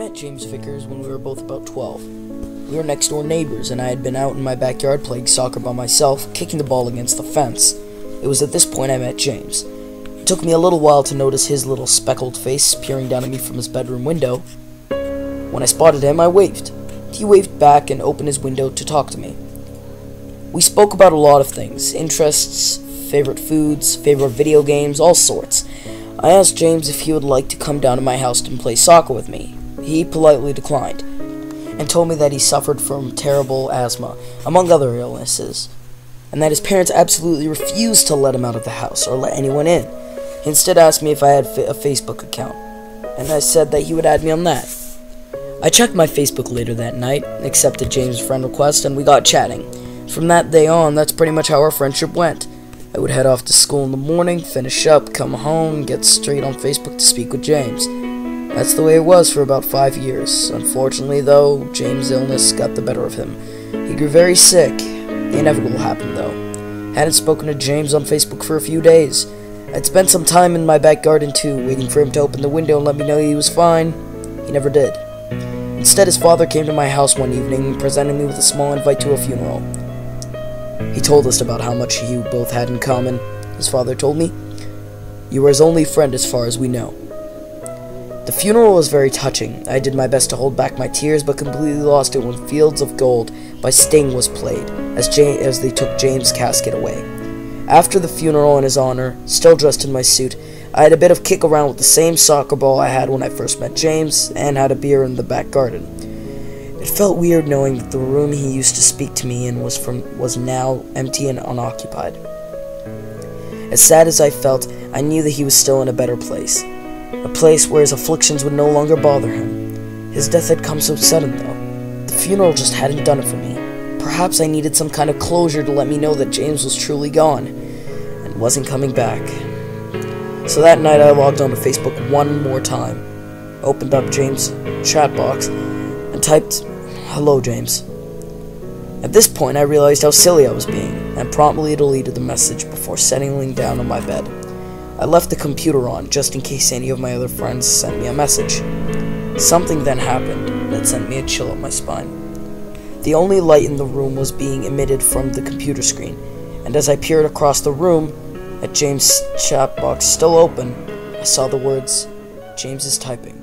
met James Vickers when we were both about 12. We were next door neighbors, and I had been out in my backyard playing soccer by myself, kicking the ball against the fence. It was at this point I met James. It took me a little while to notice his little speckled face peering down at me from his bedroom window. When I spotted him, I waved. He waved back and opened his window to talk to me. We spoke about a lot of things: interests, favorite foods, favorite video games, all sorts. I asked James if he would like to come down to my house and play soccer with me. He politely declined, and told me that he suffered from terrible asthma, among other illnesses, and that his parents absolutely refused to let him out of the house or let anyone in. He instead asked me if I had a Facebook account, and I said that he would add me on that. I checked my Facebook later that night, accepted James' friend request, and we got chatting. From that day on, that's pretty much how our friendship went. I would head off to school in the morning, finish up, come home, and get straight on Facebook to speak with James. That's the way it was for about 5 years. Unfortunately, though, James' illness got the better of him. He grew very sick. The inevitable happened, though. Hadn't spoken to James on Facebook for a few days. I'd spent some time in my back garden, too, waiting for him to open the window and let me know he was fine. He never did. Instead, his father came to my house one evening and presented me with a small invite to a funeral. He told us about how much you both had in common. His father told me, "You were his only friend as far as we know." The funeral was very touching. I did my best to hold back my tears, but completely lost it when Fields of Gold by Sting was played, as they took James' casket away. After the funeral in his honor, still dressed in my suit, I had a bit of kick around with the same soccer ball I had when I first met James, and had a beer in the back garden. It felt weird knowing that the room he used to speak to me in was now empty and unoccupied. As sad as I felt, I knew that he was still in a better place. A place where his afflictions would no longer bother him. His death had come so sudden, though. The funeral just hadn't done it for me. Perhaps I needed some kind of closure to let me know that James was truly gone, and wasn't coming back. So that night I logged onto Facebook one more time, opened up James' chat box, and typed, "Hello, James." At this point I realized how silly I was being, and promptly deleted the message before settling down on my bed. I left the computer on, just in case any of my other friends sent me a message. Something then happened that sent me a chill up my spine. The only light in the room was being emitted from the computer screen, and as I peered across the room, at James' chat box still open, I saw the words, "James is typing."